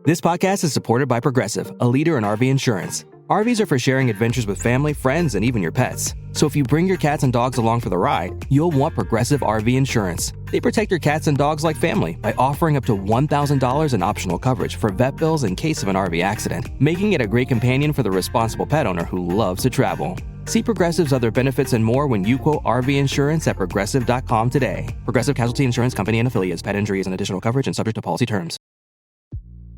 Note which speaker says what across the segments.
Speaker 1: This podcast is supported by Progressive, a leader in RV insurance. RVs are for sharing adventures with family, friends, and even your pets. So if you bring your cats and dogs along for the ride, you'll want Progressive RV insurance. They protect your cats and dogs like family by offering up to $1,000 in optional coverage for vet bills in case of an RV accident, making it a great companion for the responsible pet owner who loves to travel. See Progressive's other benefits and more when you quote RV insurance at Progressive.com today. Progressive Casualty Insurance Company and Affiliates. Pet injuries and additional coverage and subject to policy terms.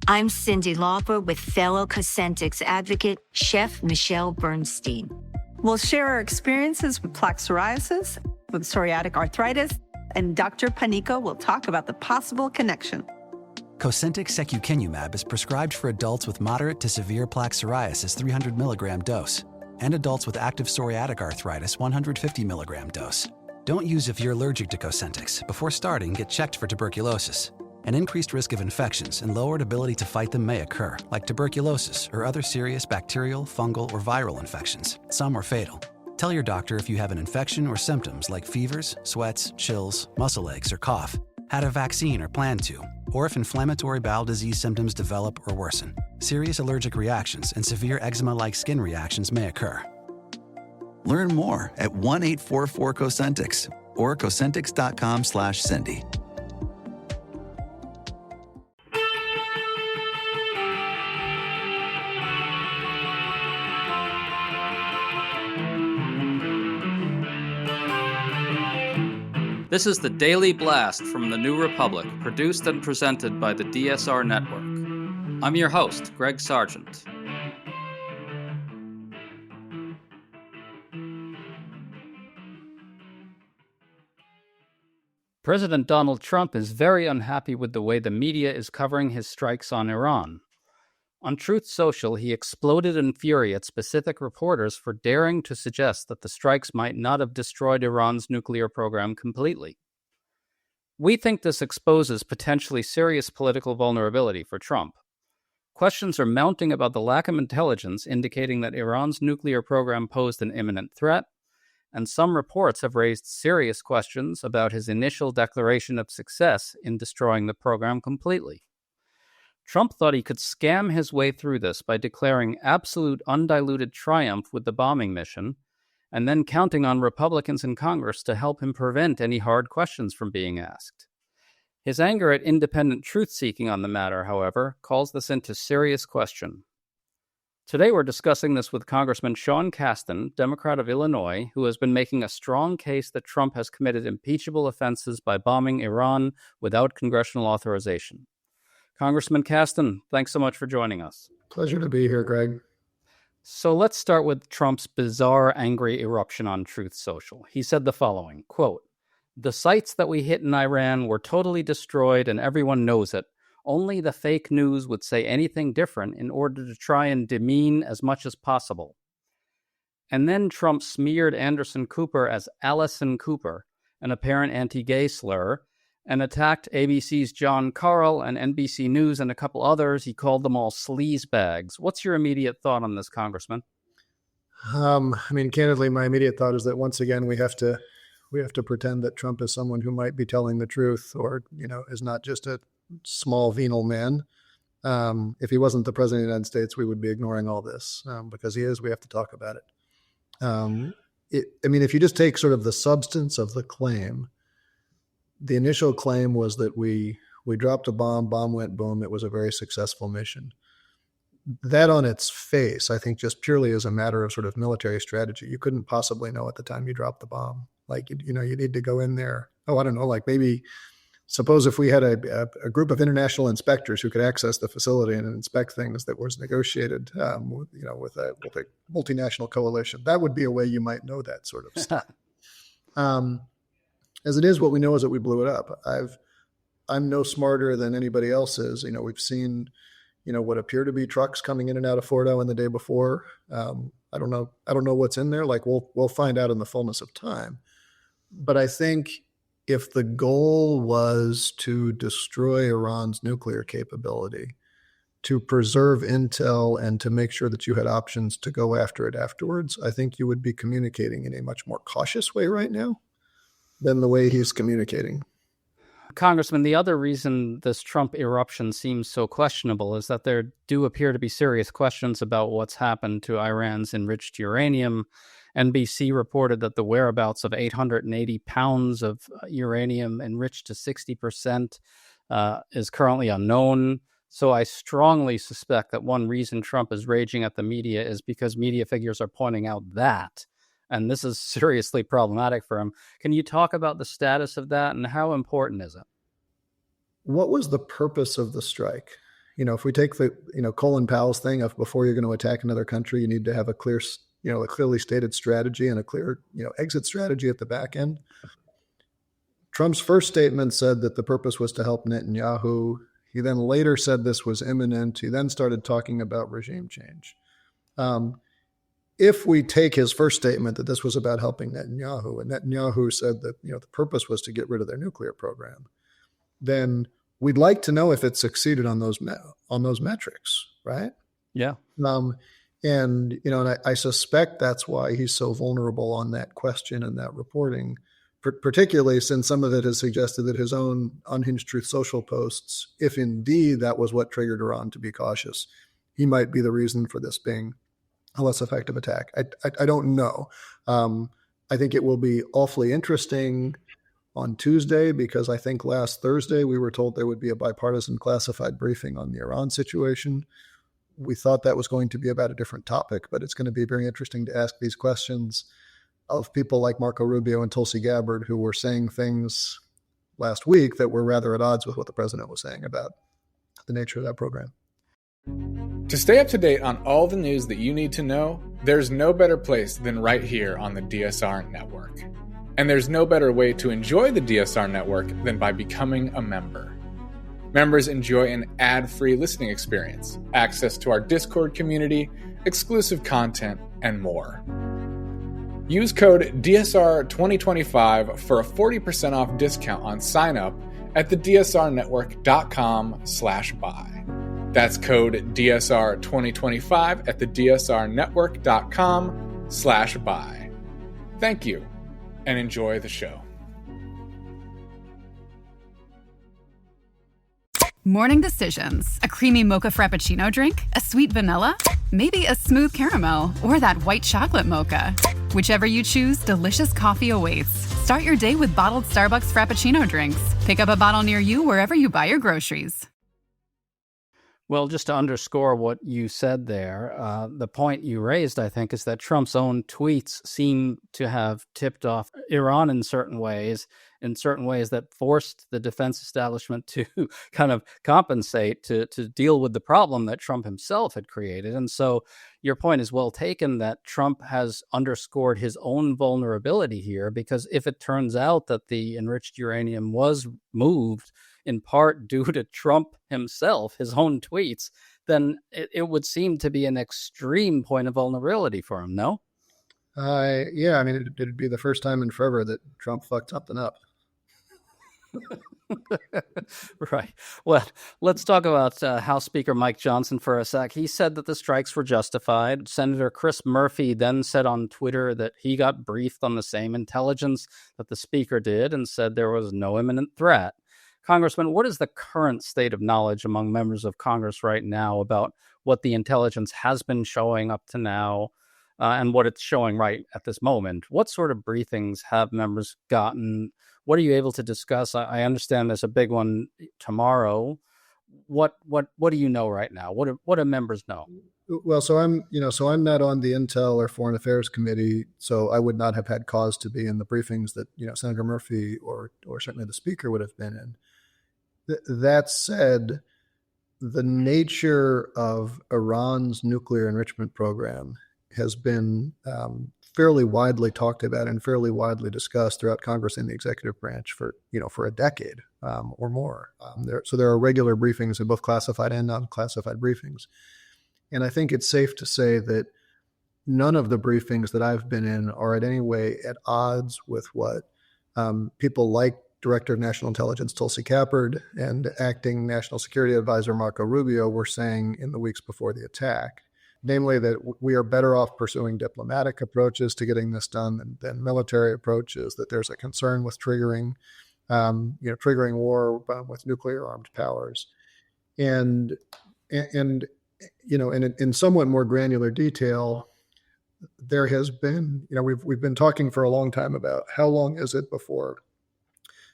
Speaker 2: I'm Cindy Lauper with fellow Cosentix advocate, Chef Michelle Bernstein.
Speaker 3: We'll share our experiences with plaque psoriasis, with psoriatic arthritis, and Dr. Panico will talk about the possible connection.
Speaker 4: Cosentix secukinumab is prescribed for adults with moderate to severe plaque psoriasis 300 milligram dose and adults with active psoriatic arthritis 150 milligram dose. Don't use if you're allergic to Cosentix. Before starting, get checked for tuberculosis. An increased risk of infections and lowered ability to fight them may occur, like tuberculosis or other serious bacterial, fungal, or viral infections. Some are fatal. Tell your doctor if you have an infection or symptoms like fevers, sweats, chills, muscle aches, or cough, had a vaccine or plan to, or if inflammatory bowel disease symptoms develop or worsen. Serious allergic reactions and severe eczema-like skin reactions may occur.
Speaker 5: Learn more at 1-844-COSENTIX or Cosentix.com/Cindy.
Speaker 6: This is the Daily Blast from the New Republic, produced and presented by the DSR Network. I'm your host, Greg Sargent. President Donald Trump is very unhappy with the way the media is covering his strikes on Iran. On Truth Social, he exploded in fury at specific reporters for daring to suggest that the strikes might not have destroyed Iran's nuclear program completely. We think this exposes potentially serious political vulnerability for Trump. Questions are mounting about the lack of intelligence indicating that Iran's nuclear program posed an imminent threat, and some reports have raised serious questions about his initial declaration of success in destroying the program completely. Trump thought he could scam his way through this by declaring absolute undiluted triumph with the bombing mission, and then counting on Republicans in Congress to help him prevent any hard questions from being asked. His anger at independent truth-seeking on the matter, however, calls this into serious question. Today we're discussing this with Congressman Sean Casten, Democrat of Illinois, who has been making a strong case that Trump has committed impeachable offenses by bombing Iran without congressional authorization. Congressman Casten, thanks so much for joining us.
Speaker 7: Pleasure to be here, Greg.
Speaker 6: So let's start with Trump's bizarre, angry eruption on Truth Social. He said the following, quote, "The sites that we hit in Iran were totally destroyed and everyone knows it. Only the fake news would say anything different in order to try and demean as much as possible." And then Trump smeared Anderson Cooper as Allison Cooper, an apparent anti-gay slur, and attacked ABC's John Carl and NBC News and a couple others. He called them all sleazebags. What's your immediate thought on this, Congressman?
Speaker 7: Candidly, my immediate thought is that once again we have to pretend that Trump is someone who might be telling the truth, or is not just a small venal man. If he wasn't the president of the United States, we would be ignoring all this. Because he is, we have to talk about it. If you just take sort of the substance of the claim. The initial claim was that we dropped a bomb went boom. It was a very successful mission. That on its face, I think just purely as a matter of sort of military strategy, you couldn't possibly know at the time you dropped the bomb. Like, you need to go in there. Oh, I don't know, like maybe suppose if we had a group of international inspectors who could access the facility and inspect things that was negotiated, with a multinational coalition, that would be a way you might know that sort of stuff. As it is, what we know is that we blew it up. I'm no smarter than anybody else is. We've seen, what appear to be trucks coming in and out of Fort Allen the day before. I don't know what's in there. Like we'll find out in the fullness of time. But I think if the goal was to destroy Iran's nuclear capability, to preserve intel and to make sure that you had options to go after it afterwards, I think you would be communicating in a much more cautious way right now than the way he's communicating.
Speaker 6: Congressman, the other reason this Trump eruption seems so questionable is that there do appear to be serious questions about what's happened to Iran's enriched uranium. NBC reported that the whereabouts of 880 pounds of uranium enriched to 60% is currently unknown. So I strongly suspect that one reason Trump is raging at the media is because media figures are pointing out that. And this is seriously problematic for him. Can you talk about the status of that and how important is it?
Speaker 7: What was the purpose of the strike? If we take the, Colin Powell's thing of before you're going to attack another country, you need to have a clear, a clearly stated strategy and a clear, exit strategy at the back end. Trump's first statement said that the purpose was to help Netanyahu. He then later said this was imminent. He then started talking about regime change. If we take his first statement that this was about helping Netanyahu, and Netanyahu said that the purpose was to get rid of their nuclear program, then we'd like to know if it succeeded on those metrics, right?
Speaker 6: Yeah.
Speaker 7: And I suspect that's why he's so vulnerable on that question and that reporting, particularly since some of it has suggested that his own unhinged Truth Social posts, if indeed that was what triggered Iran to be cautious, he might be the reason for this being a less effective attack. I don't know. I think it will be awfully interesting on Tuesday, because I think last Thursday we were told there would be a bipartisan classified briefing on the Iran situation. We thought that was going to be about a different topic, but it's going to be very interesting to ask these questions of people like Marco Rubio and Tulsi Gabbard, who were saying things last week that were rather at odds with what the president was saying about the nature of that program.
Speaker 8: To stay up to date on all the news that you need to know, there's no better place than right here on the DSR Network. And there's no better way to enjoy the DSR Network than by becoming a member. Members enjoy an ad-free listening experience, access to our Discord community, exclusive content, and more. Use code DSR2025 for a 40% off discount on sign-up at thedsrnetwork.com/buy. That's code DSR2025 at thedsrnetwork.com/buy. Thank you, and enjoy the show.
Speaker 9: Morning decisions. A creamy mocha frappuccino drink? A sweet vanilla? Maybe a smooth caramel, or that white chocolate mocha. Whichever you choose, delicious coffee awaits. Start your day with bottled Starbucks Frappuccino drinks. Pick up a bottle near you wherever you buy your groceries.
Speaker 6: Well, just to underscore what you said there, the point you raised, I think, is that Trump's own tweets seem to have tipped off Iran in certain ways that forced the defense establishment to kind of compensate to deal with the problem that Trump himself had created. And so your point is well taken that Trump has underscored his own vulnerability here, because if it turns out that the enriched uranium was moved in part due to Trump himself, his own tweets, then it would seem to be an extreme point of vulnerability for him, no?
Speaker 7: Yeah, I mean, it'd be the first time in forever that Trump fucked something up.
Speaker 6: Right. Well, let's talk about House Speaker Mike Johnson for a sec. He said that the strikes were justified. Senator Chris Murphy then said on Twitter that he got briefed on the same intelligence that the speaker did and said there was no imminent threat. Congressman, what is the current state of knowledge among members of Congress right now about what the intelligence has been showing up to now and what it's showing right at this moment? What sort of briefings have members gotten? What are you able to discuss? I understand there's a big one tomorrow. What do you know right now? What do members know?
Speaker 7: Well, so I'm not on the Intel or Foreign Affairs Committee, so I would not have had cause to be in the briefings that Senator Murphy or certainly the Speaker would have been in. That said, the nature of Iran's nuclear enrichment program has been fairly widely talked about and fairly widely discussed throughout Congress and the executive branch for a decade or more. There are regular briefings in both classified and non-classified briefings. And I think it's safe to say that none of the briefings that I've been in are in any way at odds with what people like Director of National Intelligence Tulsi Gabbard and Acting National Security Advisor Marco Rubio were saying in the weeks before the attack. Namely, that we are better off pursuing diplomatic approaches to getting this done than military approaches, that there's a concern with triggering triggering war with nuclear armed powers. And in somewhat more granular detail, there has been, we've been talking for a long time about how long is it before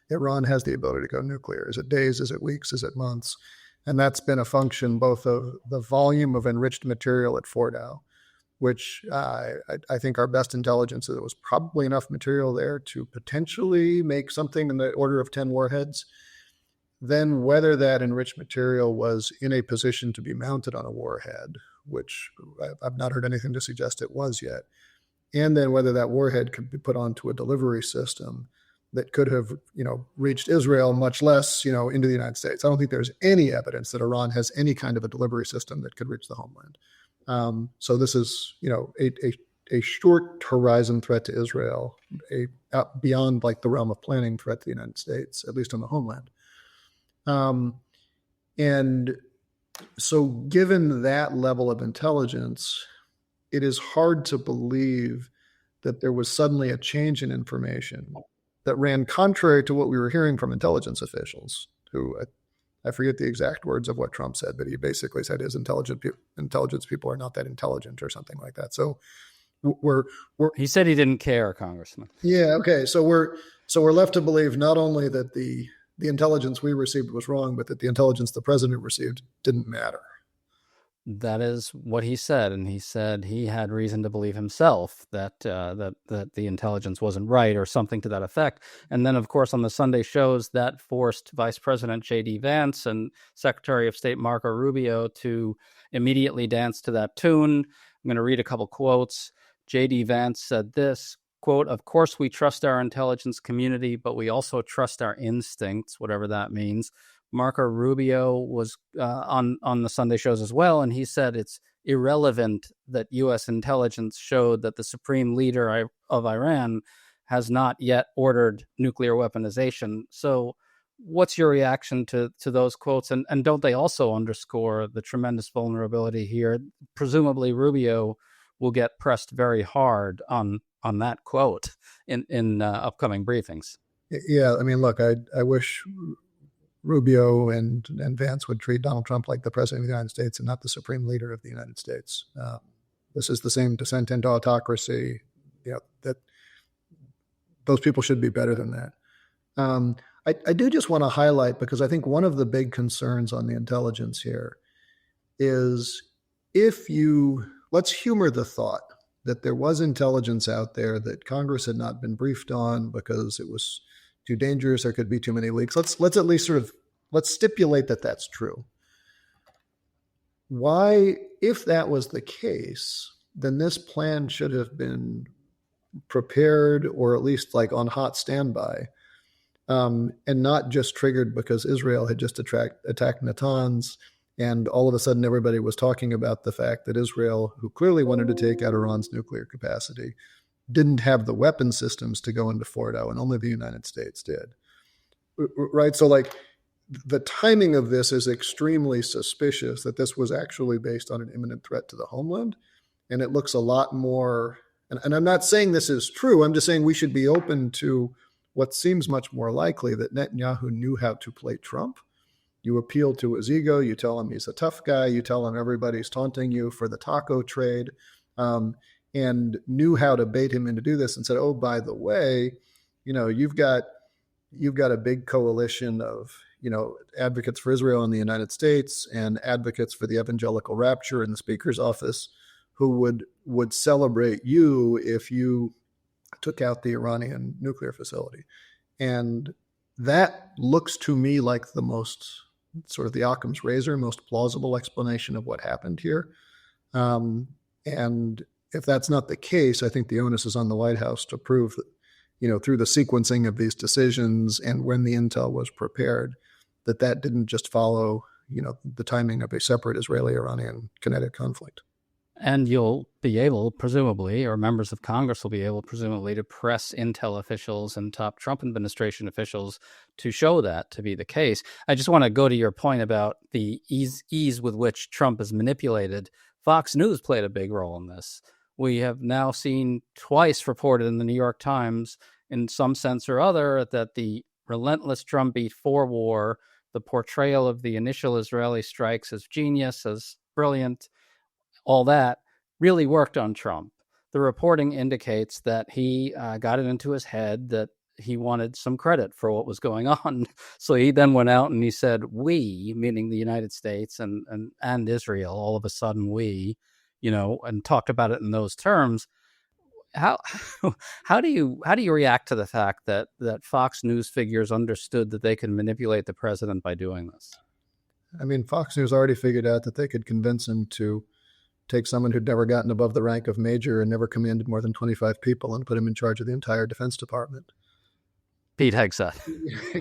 Speaker 7: Iran has the ability to go nuclear? Is it days? Is it weeks? Is it months? And that's been a function both of the volume of enriched material at Fordow, which I think our best intelligence is there was probably enough material there to potentially make something in the order of 10 warheads. Then whether that enriched material was in a position to be mounted on a warhead, which I've not heard anything to suggest it was yet, and then whether that warhead could be put onto a delivery system that could have, reached Israel, much less, into the United States. I don't think there's any evidence that Iran has any kind of a delivery system that could reach the homeland. So this is, a short horizon threat to Israel, beyond like the realm of planning threat to the United States, at least on the homeland. And so given that level of intelligence, it is hard to believe that there was suddenly a change in information that ran contrary to what we were hearing from intelligence officials, who I forget the exact words of what Trump said, but he basically said his intelligence people are not that intelligent or something like that. So
Speaker 6: he said he didn't care, Congressman.
Speaker 7: Yeah. Okay. So we're left to believe not only that the intelligence we received was wrong, but that the intelligence the president received didn't matter.
Speaker 6: That is what he said, and he said he had reason to believe himself that the intelligence wasn't right, or something to that effect. And then, of course, on the Sunday shows, that forced Vice President J.D. Vance and Secretary of State Marco Rubio to immediately dance to that tune. I'm going to read a couple quotes. J.D. Vance said this, quote, "Of course we trust our intelligence community, but we also trust our instincts," whatever that means. Marco Rubio was on the Sunday shows as well, and he said it's irrelevant that U.S. intelligence showed that the supreme leader of Iran has not yet ordered nuclear weaponization. So what's your reaction to those quotes? And don't they also underscore the tremendous vulnerability here? Presumably Rubio will get pressed very hard on that quote in upcoming briefings.
Speaker 7: Yeah, I mean, look, I wish Rubio and Vance would treat Donald Trump like the president of the United States and not the supreme leader of the United States. This is the same descent into autocracy. That those people should be better than that. I do just want to highlight, because I think one of the big concerns on the intelligence here is let's humor the thought that there was intelligence out there that Congress had not been briefed on because it was too dangerous, there could be too many leaks. Let's at least let's stipulate that that's true. Why, if that was the case, then this plan should have been prepared, or at least like on hot standby, and not just triggered because Israel had just attacked Natanz, and all of a sudden everybody was talking about the fact that Israel, who clearly wanted to take out Iran's nuclear capacity, didn't have the weapon systems to go into Fordow, and only the United States did. Right? So like the timing of this is extremely suspicious, that this was actually based on an imminent threat to the homeland. And it looks a lot more, and I'm not saying this is true, I'm just saying we should be open to what seems much more likely, that Netanyahu knew how to play Trump. You appeal to his ego, you tell him he's a tough guy, you tell him everybody's taunting you for the taco trade, and knew how to bait him into do this, and said, oh, by the way, you've got a big coalition of, advocates for Israel in the United States and advocates for the evangelical rapture in the speaker's office, who would celebrate you if you took out the Iranian nuclear facility. And that looks to me like the most sort of the Occam's razor, most plausible explanation of what happened here. And if that's not the case, I think the onus is on the White House to prove that, through the sequencing of these decisions and when the intel was prepared, that didn't just follow, the timing of a separate Israeli-Iranian kinetic conflict.
Speaker 6: And you'll be able, presumably, or members of Congress will be able, presumably, to press intel officials and top Trump administration officials to show that to be the case. I just want to go to your point about the ease with which Trump is manipulated. Fox News played a big role in this. We have now seen twice reported in the New York Times, in some sense or other, that the relentless drumbeat for war, the portrayal of the initial Israeli strikes as genius, as brilliant, all that really worked on Trump. The reporting indicates that he got it into his head that he wanted some credit for what was going on. So he then went out and he said, we, meaning the United States and Israel, all of a sudden we, and talked about it in those terms. How do you react to the fact that Fox News figures understood that they could manipulate the president by doing this?
Speaker 7: I mean, Fox News already figured out that they could convince him to take someone who'd never gotten above the rank of major and never commanded more than 25 people and put him in charge of the entire Defense Department.
Speaker 6: Pete Hegseth,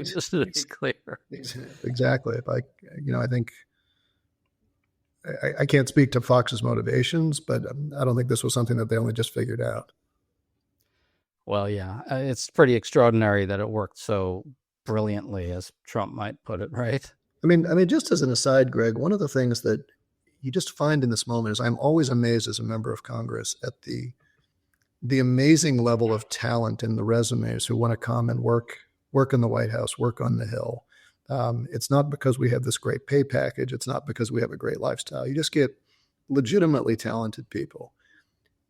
Speaker 6: just to be clear.
Speaker 7: Exactly. I think I can't speak to Fox's motivations, but I don't think this was something that they only just figured out.
Speaker 6: Well, yeah, it's pretty extraordinary that it worked so brilliantly, as Trump might put it, right?
Speaker 7: I mean, just as an aside, Greg, one of the things that you just find in this moment is I'm always amazed as a member of Congress at the amazing level of talent in the resumes who want to come and work in the White House, work on the Hill. It's not because we have this great pay package. It's not because we have a great lifestyle. You just get legitimately talented people.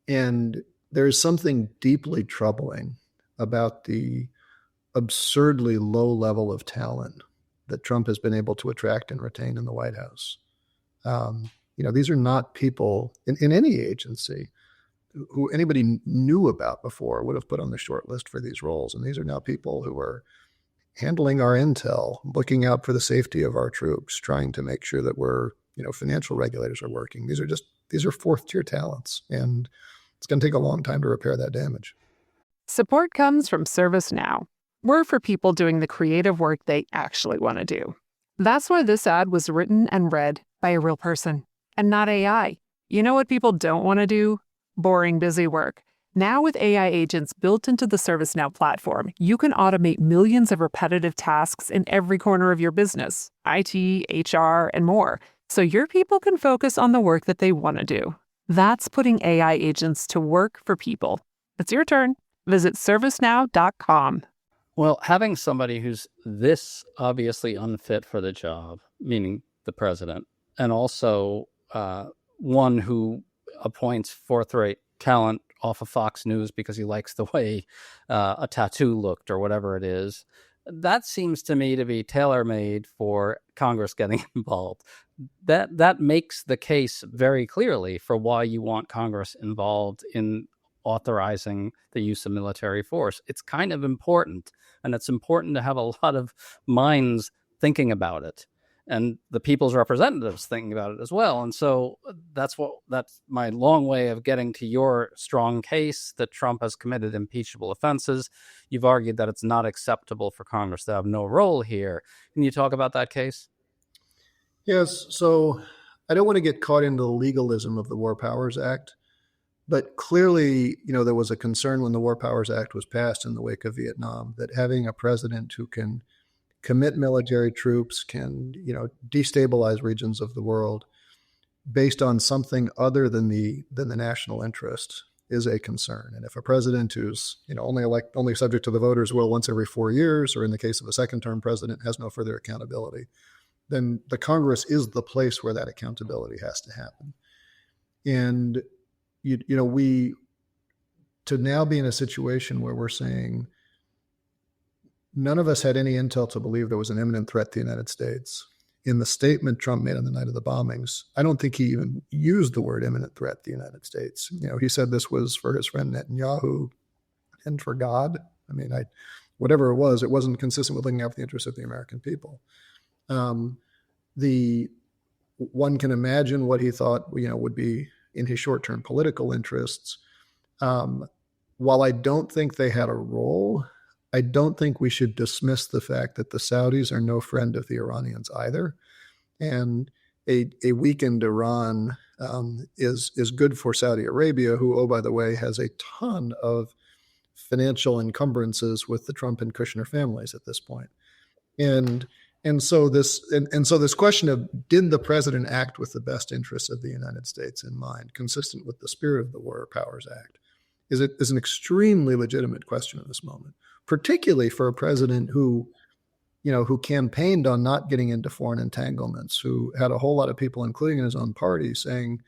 Speaker 7: And there's something deeply troubling about the absurdly low level of talent that Trump has been able to attract and retain in the White House. These are not people in any agency who anybody knew about before would have put on the short list for these roles. And these are now people who are handling our intel, looking out for the safety of our troops, trying to make sure that financial regulators are working. These are fourth tier talents, and it's going to take a long time to repair that damage.
Speaker 10: Support comes from ServiceNow. We're for people doing the creative work they actually want to do. That's why this ad was written and read by a real person and not AI. You know what people don't want to do? Boring, busy work. Now with AI agents built into the ServiceNow platform, you can automate millions of repetitive tasks in every corner of your business, IT, HR, and more, so your people can focus on the work that they want to do. That's putting AI agents to work for people. It's your turn. Visit servicenow.com.
Speaker 6: Well, having somebody who's this obviously unfit for the job, meaning the president, and also one who appoints fourth-rate talent off of Fox News because he likes the way a tattoo looked or whatever it is, that seems to me to be tailor-made for Congress getting involved. That makes the case very clearly for why you want Congress involved in authorizing the use of military force. It's kind of important, and it's important to have a lot of minds thinking about it, and the people's representatives thinking about it as well. And so that's my long way of getting to your strong case that Trump has committed impeachable offenses. You've argued that it's not acceptable for Congress to have no role here. Can you talk about that case?
Speaker 7: Yes. So I don't want to get caught into the legalism of the War Powers Act, but clearly, there was a concern when the War Powers Act was passed in the wake of Vietnam that having a president who can commit military troops, can, destabilize regions of the world based on something other than the national interest is a concern. And if a president who's, only subject to the voters' will once every 4 years, or in the case of a second-term president, has no further accountability, then the Congress is the place where that accountability has to happen. And, we to now be in a situation where we're saying, none of us had any intel to believe there was an imminent threat to the United States. In the statement Trump made on the night of the bombings, I don't think he even used the word imminent threat to the United States. He said this was for his friend Netanyahu and for God. Whatever it wasn't consistent with looking out for the interests of the American people. One can imagine what he thought, would be in his short-term political interests. While I don't think they had a role, I don't think we should dismiss the fact that the Saudis are no friend of the Iranians either. And a weakened Iran is good for Saudi Arabia, who, oh, by the way, has a ton of financial encumbrances with the Trump and Kushner families at this point. And so this question of, did the president act with the best interests of the United States in mind, consistent with the spirit of the War Powers Act, is an extremely legitimate question at this moment, particularly for a president who who campaigned on not getting into foreign entanglements, who had a whole lot of people, including in his own party, saying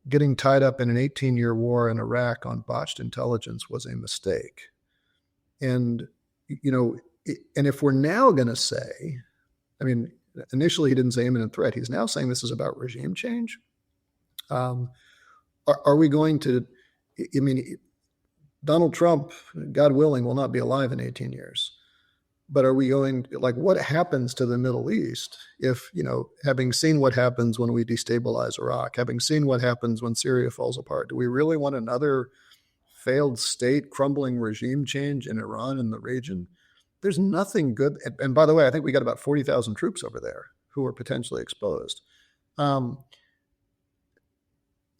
Speaker 7: getting tied up in an 18-year war in Iraq on botched intelligence was a mistake. And, and if we're now going to say, initially he didn't say imminent threat. He's now saying this is about regime change. Are we going to, Donald Trump, God willing, will not be alive in 18 years. But are we going, what happens to the Middle East if, having seen what happens when we destabilize Iraq, having seen what happens when Syria falls apart, do we really want another failed state, crumbling regime change in Iran and the region? There's nothing good. And by the way, I think we got about 40,000 troops over there who are potentially exposed.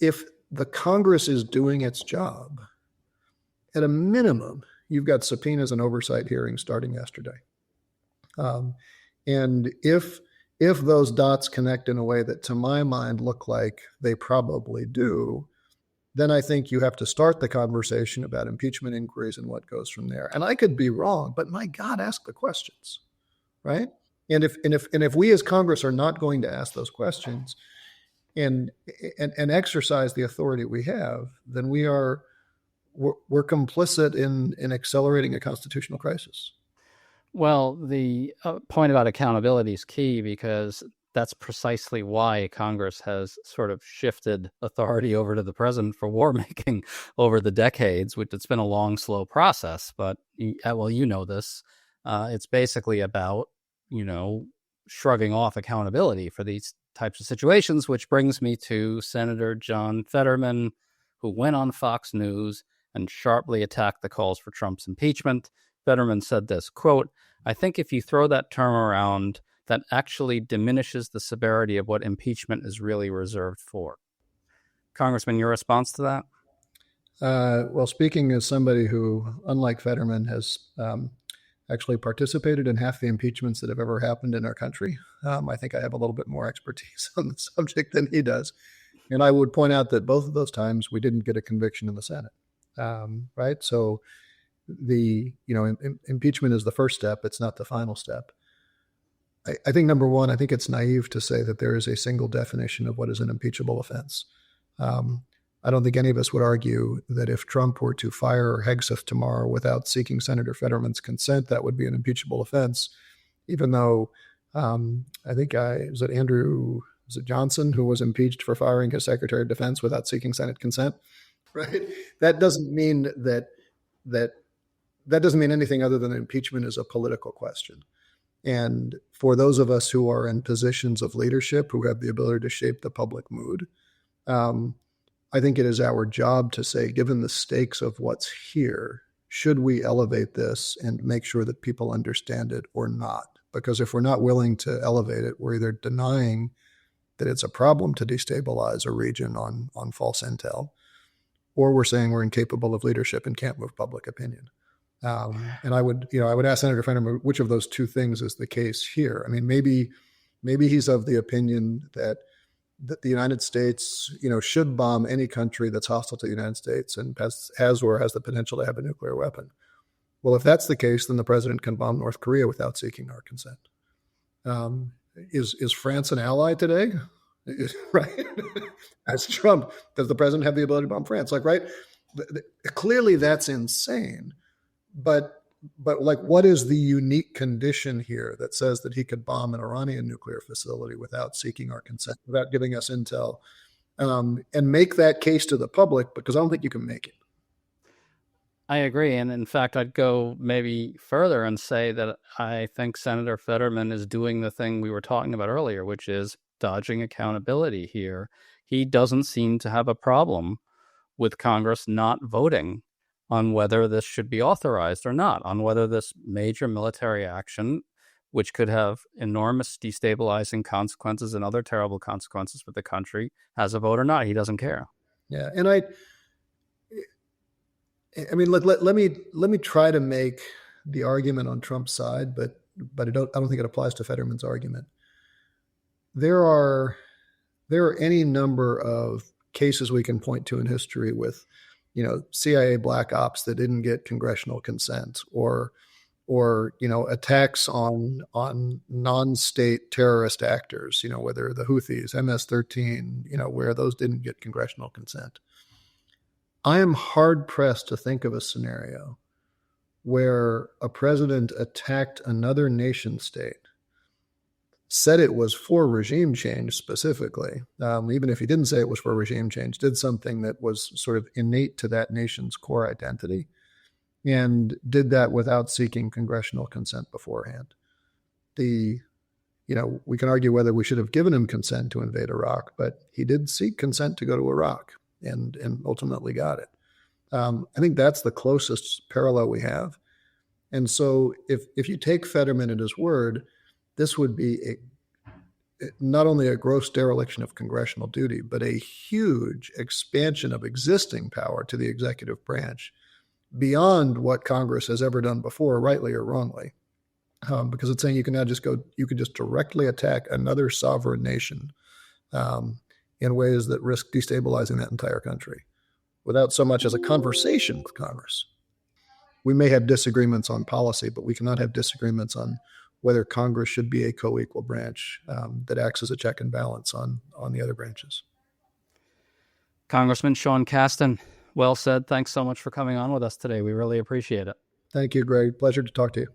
Speaker 7: If the Congress is doing its job, at a minimum, you've got subpoenas and oversight hearings starting yesterday. And if those dots connect in a way that, to my mind, look like they probably do, then I think you have to start the conversation about impeachment inquiries and what goes from there. And I could be wrong, but my God, ask the questions, right? And if we as Congress are not going to ask those questions and exercise the authority we have, then we're complicit in accelerating a constitutional crisis.
Speaker 6: Well, the point about accountability is key, because that's precisely why Congress has sort of shifted authority over to the president for war making over the decades, which it's been a long, slow process. But, this, it's basically about, shrugging off accountability for these types of situations, which brings me to Senator John Fetterman, who went on Fox News and sharply attacked the calls for Trump's impeachment. Fetterman said this, quote, "I think if you throw that term around, that actually diminishes the severity of what impeachment is really reserved for." Congressman, your response to that?
Speaker 7: Well, speaking as somebody who, unlike Fetterman, has actually participated in half the impeachments that have ever happened in our country, I think I have a little bit more expertise on the subject than he does. And I would point out that both of those times we didn't get a conviction in the Senate, right? So the impeachment is the first step. It's not the final step. I think, number one, I think it's naive to say that there is a single definition of what is an impeachable offense. I don't think any of us would argue that if Trump were to fire Hegseth tomorrow without seeking Senator Fetterman's consent, that would be an impeachable offense, even though I think was it Johnson who was impeached for firing his Secretary of Defense without seeking Senate consent, right? That doesn't mean that doesn't mean anything other than impeachment is a political question. And for those of us who are in positions of leadership, who have the ability to shape the public mood, I think it is our job to say, given the stakes of what's here, should we elevate this and make sure that people understand it or not? Because if we're not willing to elevate it, we're either denying that it's a problem to destabilize a region on false intel, or we're saying we're incapable of leadership and can't move public opinion. And I would ask Senator Fetterman, which of those two things is the case here? I mean, maybe he's of the opinion that the United States, should bomb any country that's hostile to the United States and has or has the potential to have a nuclear weapon. Well, if that's the case, then the president can bomb North Korea without seeking our consent. Is France an ally today? Right? As Trump, does the president have the ability to bomb France? Right? Clearly that's insane. But what is the unique condition here that says that he could bomb an Iranian nuclear facility without seeking our consent, without giving us intel, and make that case to the public? Because I don't think you can make it.
Speaker 6: I agree. And in fact, I'd go maybe further and say that I think Senator Fetterman is doing the thing we were talking about earlier, which is dodging accountability here. He doesn't seem to have a problem with Congress not voting on whether this should be authorized or not, on whether this major military action, which could have enormous destabilizing consequences and other terrible consequences for the country, has a vote or not. He doesn't care.
Speaker 7: Yeah, and I mean, let me try to make the argument on Trump's side, but I don't think it applies to Fetterman's argument. There are any number of cases we can point to in history with CIA black ops that didn't get congressional consent, or or attacks on non-state terrorist actors, whether the Houthis, MS-13, where those didn't get congressional consent. I am hard pressed to think of a scenario where a president attacked another nation state, said it was for regime change specifically, even if he didn't say it was for regime change, did something that was sort of innate to that nation's core identity, and did that without seeking congressional consent beforehand. We can argue whether we should have given him consent to invade Iraq, but he did seek consent to go to Iraq and ultimately got it. I think that's the closest parallel we have. And so if you take Fetterman at his word, this would be not only a gross dereliction of congressional duty, but a huge expansion of existing power to the executive branch beyond what Congress has ever done before, rightly or wrongly. Because it's saying you can now you could just directly attack another sovereign nation in ways that risk destabilizing that entire country without so much as a conversation with Congress. We may have disagreements on policy, but we cannot have disagreements on whether Congress should be a co-equal branch that acts as a check and balance on the other branches.
Speaker 6: Congressman Sean Casten, well said. Thanks so much for coming on with us today. We really appreciate it.
Speaker 7: Thank you, Greg. Pleasure to talk to you.